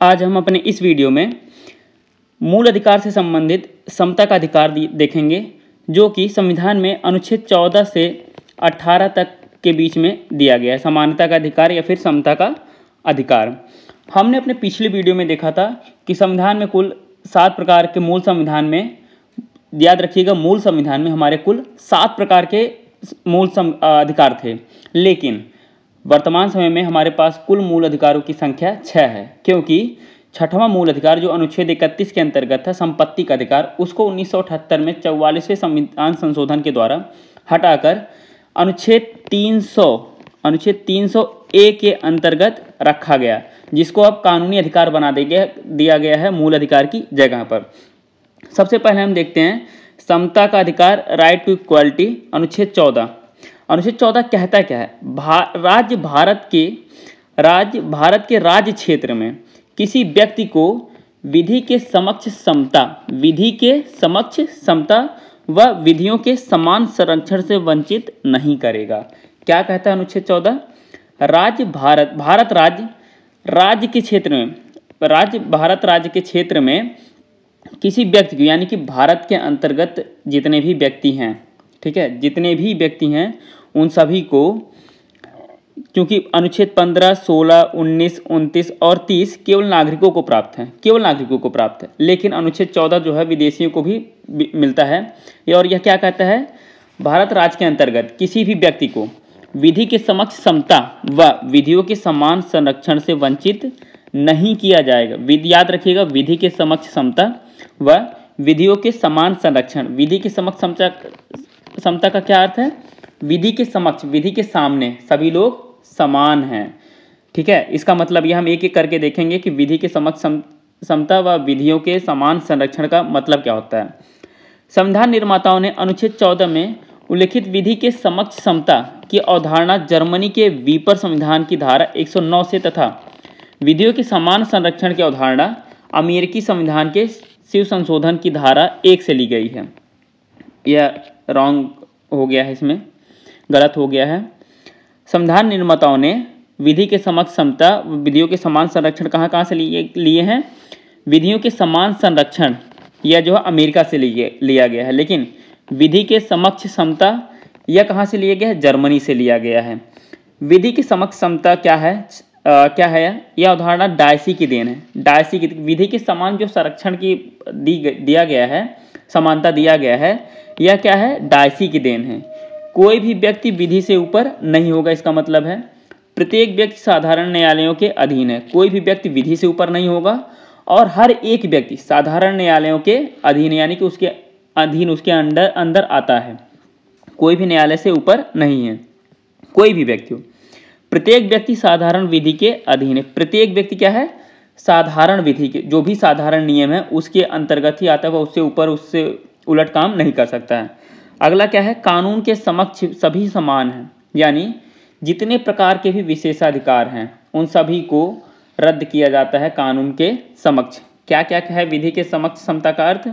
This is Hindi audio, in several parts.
आज हम अपने इस वीडियो में मूल अधिकार से संबंधित समता का अधिकार देखेंगे, जो कि संविधान में अनुच्छेद 14 से 18 तक के बीच में दिया गया है। समानता का अधिकार या फिर समता का अधिकार। हमने अपने पिछले वीडियो में देखा था कि संविधान में कुल 7 प्रकार के मूल संविधान में, याद रखिएगा, मूल संविधान में हमारे कुल 7 प्रकार के मूल अधिकार थे, लेकिन वर्तमान समय में हमारे पास कुल मूल अधिकारों की संख्या 6 है, क्योंकि छठवां मूल अधिकार जो अनुच्छेद 31 के अंतर्गत था, संपत्ति का अधिकार, उसको 1978 में 44वें संविधान संशोधन के द्वारा हटाकर अनुच्छेद 300A के अंतर्गत रखा गया, जिसको अब कानूनी अधिकार बना दिया गया है मूल अधिकार की जगह पर। सबसे पहले हम देखते हैं समता का अधिकार, राइट टू इक्वालिटी, अनुच्छेद 14। अनुच्छेद 14 कहता क्या है? भारत के राज्य क्षेत्र में किसी व्यक्ति को विधि के समक्ष समता व विधियों के समान संरक्षण से वंचित नहीं करेगा। क्या कहता है अनुच्छेद 14? भारत राज्य के क्षेत्र में किसी व्यक्ति को, यानी कि भारत के अंतर्गत जितने भी व्यक्ति हैं, ठीक है, जितने भी व्यक्ति हैं उन सभी को, क्योंकि अनुच्छेद 15, 16, 19, 29 और 30 केवल नागरिकों को प्राप्त है, लेकिन अनुच्छेद 14 जो है विदेशियों को भी मिलता है। और यह क्या कहता है? भारत राज्य के अंतर्गत किसी भी व्यक्ति को विधि के समक्ष समता व विधियों के समान संरक्षण से वंचित नहीं किया जाएगा। याद रखिएगा, विधि के समक्ष समता व विधियों के समान संरक्षण। विधि के समक्ष समता का क्या अर्थ है? विधि के समक्ष, विधि के सामने सभी लोग समान हैं, ठीक है। इसका मतलब यह हम एक एक करके देखेंगे कि विधि के समक्ष समता व विधियों के समान संरक्षण का मतलब क्या होता है। संविधान निर्माताओं ने अनुच्छेद 14 में उल्लिखित विधि के समक्ष समता की अवधारणा जर्मनी के वीपर संविधान की धारा 109 से तथा विधियों के समान संरक्षण की अवधारणा अमेरिकी संविधान के शिव संशोधन की धारा 1 से ली गई है। यह रॉन्ग हो गया है, इसमें गलत हो गया है। संविधान निर्माताओं ने विधि के समक्ष समता, विधियों के समान संरक्षण कहाँ से लिए हैं? विधियों के समान संरक्षण यह जो है अमेरिका से लिया गया है, लेकिन विधि के समक्ष समता यह कहाँ से लिया गया है? जर्मनी से लिया गया है। विधि के समक्ष समता क्या है? यह अवधारणा डायसी की देन है। विधि के समान जो संरक्षण की दिया गया है, समानता दिया गया है, यह क्या है? डायसी की देन है। कोई भी व्यक्ति विधि से ऊपर नहीं होगा, इसका मतलब है प्रत्येक व्यक्ति साधारण न्यायालयों के अधीन है। कोई भी व्यक्ति विधि से ऊपर नहीं होगा और हर एक व्यक्ति साधारण न्यायालयों के अधीन, यानी कि उसके अधीन, उसके अंदर आता है। कोई भी न्यायालय से ऊपर नहीं है, कोई भी व्यक्ति हो। प्रत्येक व्यक्ति साधारण विधि के अधीन है। प्रत्येक व्यक्ति क्या है? साधारण विधि के, जो भी साधारण नियम है उसके अंतर्गत ही आता है, वह उससे ऊपर, उससे उलट काम नहीं कर सकता है। अगला क्या है? कानून के समक्ष सभी समान हैं, यानी जितने प्रकार के भी विशेषाधिकार हैं उन सभी को रद्द किया जाता है कानून के समक्ष। क्या क्या है विधि के समक्ष समता का अर्थ?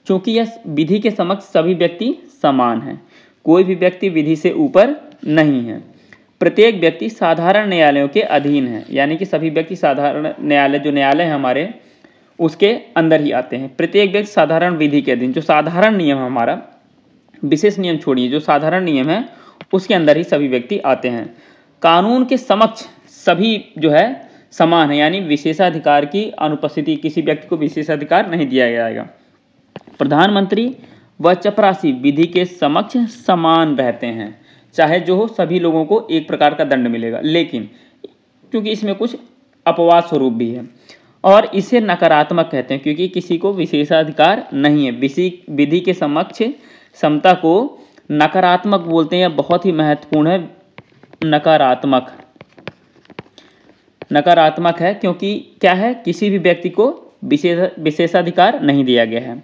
क्योंकि यह विधि के समक्ष सभी व्यक्ति समान हैं, कोई भी व्यक्ति विधि से ऊपर नहीं है। प्रत्येक व्यक्ति साधारण न्यायालयों के अधीन है, यानी कि सभी व्यक्ति साधारण न्यायालय, जो न्यायालय है हमारे, उसके अंदर ही आते हैं। प्रत्येक व्यक्ति साधारण विधि के अधीन, जो साधारण नियम है हमारा, विशेष नियम छोड़िए, जो साधारण नियम है उसके अंदर ही सभी व्यक्ति आते हैं। कानून के समक्ष सभी जो है समान है, यानी विशेषाधिकार की अनुपस्थिति, किसी व्यक्ति को विशेषाधिकार नहीं दिया जाएगा। प्रधानमंत्री व चपरासी विधि के समक्ष समान रहते हैं, चाहे जो हो, सभी लोगों को एक प्रकार का दंड मिलेगा, लेकिन क्योंकि इसमें कुछ अपवाद स्वरूप भी है और इसे नकारात्मक कहते हैं, क्योंकि किसी को विशेषाधिकार नहीं है। विधि के समक्ष समता को नकारात्मक बोलते हैं, यह बहुत ही महत्वपूर्ण है। नकारात्मक है क्योंकि क्या है? किसी भी व्यक्ति को विशेषाधिकार नहीं दिया गया है।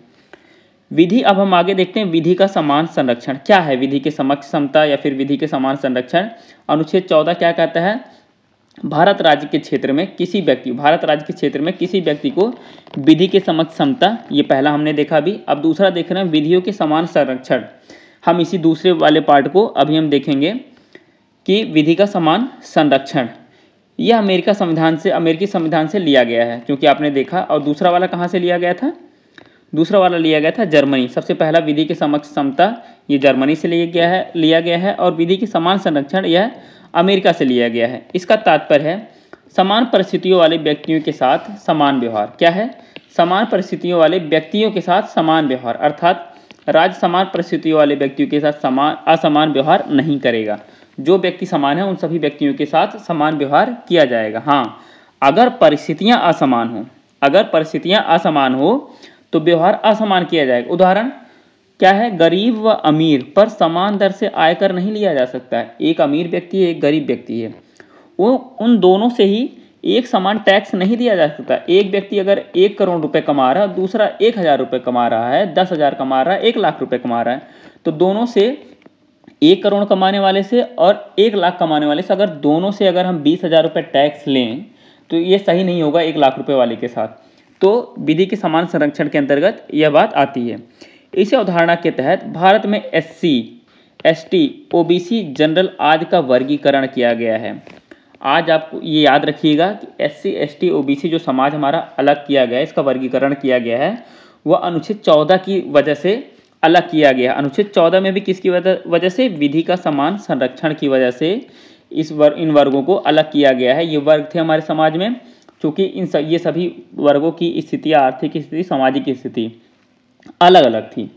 विधि, अब हम आगे देखते हैं विधि का समान संरक्षण। क्या है विधि के समक्ष समता या फिर विधि के समान संरक्षण? अनुच्छेद 14 क्या कहता है? भारत राज्य के क्षेत्र में किसी व्यक्ति को विधि के समक्ष समता, ये पहला हमने देखा भी। अब दूसरा देख रहे हैं विधियों के समान संरक्षण। हम इसी दूसरे वाले पार्ट को अभी हम देखेंगे कि विधि का समान संरक्षण यह अमेरिकी संविधान से लिया गया है, क्योंकि आपने देखा। और दूसरा वाला कहाँ से लिया गया था? दूसरा वाला लिया गया था जर्मनी। सबसे पहला विधि के समक्ष समता ये जर्मनी से लिया गया है और विधि की समान संरक्षण यह अमेरिका से लिया गया है। इसका तात्पर्य है समान परिस्थितियों वाले व्यक्तियों के साथ समान व्यवहार। क्या है? समान परिस्थितियों वाले व्यक्तियों के साथ समान व्यवहार, अर्थात राज्य समान परिस्थितियों वाले व्यक्तियों के साथ असमान व्यवहार नहीं करेगा। जो व्यक्ति समान है उन सभी व्यक्तियों के साथ समान व्यवहार किया जाएगा। हाँ, अगर परिस्थितियां असमान हो तो व्यवहार असमान किया जाएगा। उदाहरण क्या है? गरीब व अमीर पर समान दर से आयकर नहीं लिया जा सकता है। एक अमीर व्यक्ति है, एक गरीब व्यक्ति है, वो उन दोनों से ही एक समान टैक्स नहीं दिया जा सकता। एक व्यक्ति अगर 1 करोड़ रुपए कमा रहा है, दूसरा 1,000 रुपये कमा रहा है, 10,000 कमा रहा है, 1 लाख रुपए कमा रहा है, तो दोनों से 1 करोड़ कमाने वाले से और 1 लाख कमाने वाले से अगर हम 20,000 रुपये टैक्स लें तो ये सही नहीं होगा 1 लाख रुपए वाले के साथ। तो विधि के समान संरक्षण के अंतर्गत यह बात आती है। इसी अवधारणा के तहत भारत में SC, ST, OBC, जनरल आदि का वर्गीकरण किया गया है। आज आपको ये याद रखिएगा कि SC, ST, OBC जो समाज हमारा अलग किया गया है, इसका वर्गीकरण किया गया है, वह अनुच्छेद 14 की वजह से अलग किया गया। अनुच्छेद 14 में भी किसकी वजह से? विधि का समान संरक्षण की वजह से इन वर्गों को अलग किया गया है। ये वर्ग थे हमारे समाज में, क्योंकि ये सभी वर्गों की स्थिति, आर्थिक स्थिति, सामाजिक स्थिति अलग अलग थी।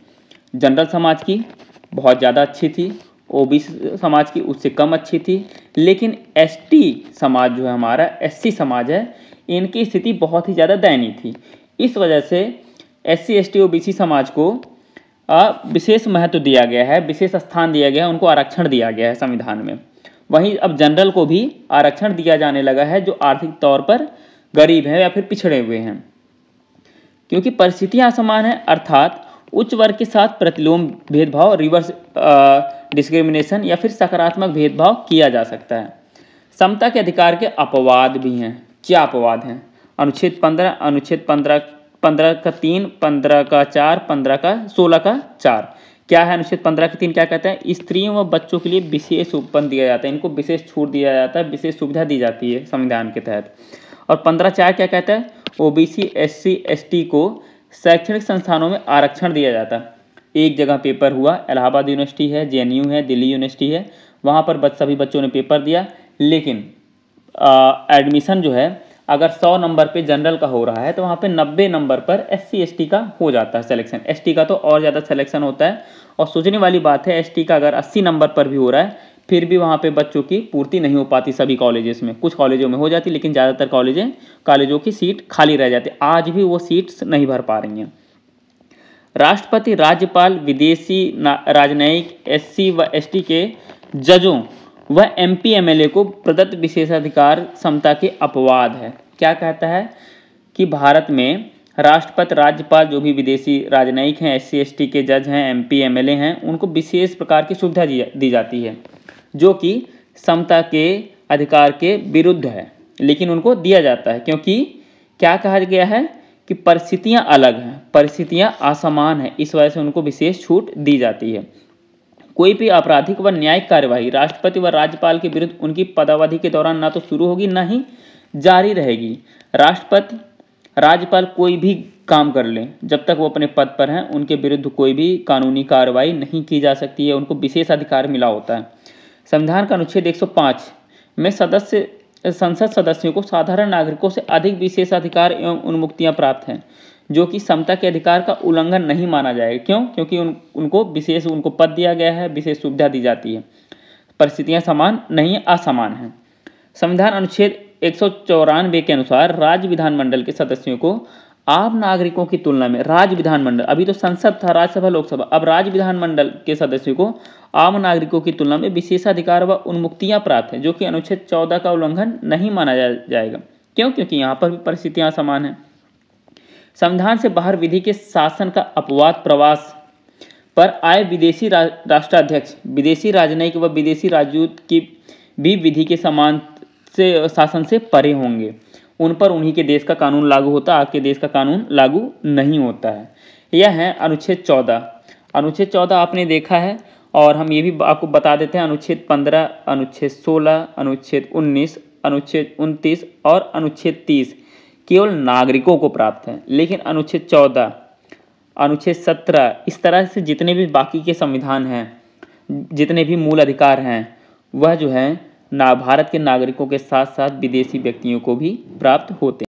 जनरल समाज की बहुत ज़्यादा अच्छी थी, OBC समाज की उससे कम अच्छी थी, लेकिन ST समाज जो है हमारा, SC समाज है, इनकी स्थिति बहुत ही ज़्यादा दयनीय थी। इस वजह से SC, ST, OBC समाज को विशेष महत्व दिया गया है, विशेष स्थान दिया गया है, उनको आरक्षण दिया गया है संविधान में। वहीं अब जनरल को भी आरक्षण दिया जाने लगा है जो आर्थिक तौर पर गरीब हैं या फिर पिछड़े हुए हैं। क्योंकि परिस्थितियां असमान हैं, अर्थात उच्च वर्ग के साथ प्रतिलोम भेदभाव, रिवर्स डिस्क्रिमिनेशन या फिर सकारात्मक भेदभाव किया जा सकता है। समता के अधिकार के अपवाद भी हैं। क्या अपवाद हैं? अनुच्छेद 15 का 3, 15 का 4, 15 का 16 का 4। क्या है अनुच्छेद 15 के 3? क्या कहता है? स्त्रियों व बच्चों के लिए विशेष उपबंध दिया जाता है, इनको विशेष छूट दिया जाता है, विशेष सुविधा दी जाती है संविधान के तहत। और 15(4) क्या कहता है? OBC, SC, ST को शैक्षणिक संस्थानों में आरक्षण दिया जाता है। एक जगह पेपर हुआ, इलाहाबाद यूनिवर्सिटी है, JNU है, दिल्ली यूनिवर्सिटी है, वहाँ पर सभी बच्चों ने पेपर दिया, लेकिन एडमिशन जो है अगर 100 नंबर पे जनरल का हो रहा है तो वहाँ पे 90 नंबर पर SC, ST का हो जाता है सिलेक्शन। ST का तो और ज़्यादा सिलेक्शन होता है। और सोचने वाली बात है, ST का अगर 80 नंबर पर भी हो रहा है फिर भी वहाँ पे बच्चों की पूर्ति नहीं हो पाती सभी कॉलेजेस में। कुछ कॉलेजों में हो जाती, लेकिन ज़्यादातर कॉलेजों की सीट खाली रह जाती, आज भी वो सीट्स नहीं भर पा रही हैं। राष्ट्रपति, राज्यपाल, विदेशी राजनयिक, SC व ST के जजों व MP MLA को प्रदत्त विशेषाधिकार समता के अपवाद है। क्या कहता है कि भारत में राष्ट्रपति, राज्यपाल, जो भी विदेशी राजनयिक हैं, SC ST के जज हैं, MP MLA हैं, उनको विशेष प्रकार की सुविधा दी जाती है जो कि समता के अधिकार के विरुद्ध है, लेकिन उनको दिया जाता है। क्योंकि क्या कहा गया है कि परिस्थितियां अलग हैं, परिस्थितियां असमान हैं, इस वजह से उनको विशेष छूट दी जाती है। कोई भी आपराधिक व न्यायिक कार्यवाही राष्ट्रपति व राज्यपाल के विरुद्ध उनकी पदावधि के दौरान ना तो शुरू होगी ना ही जारी रहेगी। राष्ट्रपति, राज्यपाल कोई भी काम कर लें, जब तक वो अपने पद पर हैं उनके विरुद्ध कोई भी कानूनी कार्रवाई नहीं की जा सकती है, उनको विशेष अधिकार मिला होता है। संविधान का अनुच्छेद 105 में संसद सदस्यों को साधारण नागरिकों से अधिक विशेषाधिकार एवं उन्मुक्तियां प्राप्त हैं, जो कि समता के अधिकार का उल्लंघन नहीं माना जाएगा। क्यों? क्योंकि उनको पद दिया गया है, विशेष सुविधा दी जाती है। परिस्थितियां समान नहीं, असमान हैं। संविधान अनुच्छेद 194 के अनुसार राज्य विधानमंडल के सदस्यों को आम नागरिकों की तुलना में, राज्य विधानमंडल, अभी तो संसद था, राज्यसभा, लोकसभा, अब राज्य विधानमंडल के सदस्यों को आम नागरिकों की तुलना में विशेषाधिकार व उन्मुक्तियां प्राप्त हैं, जो कि अनुच्छेद 14 का उल्लंघन नहीं माना जाएगा। क्यों? क्योंकि यहाँ पर भी परिस्थितियां समान हैं। संविधान से बाहर विधि के शासन का अपवाद प्रवास पर आए विदेशी राष्ट्राध्यक्ष, विदेशी राजनयिक व विदेशी राजदूत की भी विधि के समान से शासन से परे होंगे। उन पर उन्हीं के देश का कानून लागू होता है, आपके देश का कानून लागू नहीं होता है। यह है अनुच्छेद 14। अनुच्छेद 14 आपने देखा है, और हम ये भी आपको बता देते हैं अनुच्छेद 15, अनुच्छेद 16, अनुच्छेद 19, अनुच्छेद 29 और अनुच्छेद 30 केवल नागरिकों को प्राप्त है। लेकिन अनुच्छेद 14, अनुच्छेद 17, इस तरह से जितने भी बाकी के संविधान हैं, जितने भी मूल अधिकार हैं, वह जो है भारत के नागरिकों के साथ साथ विदेशी व्यक्तियों को भी प्राप्त होते हैं।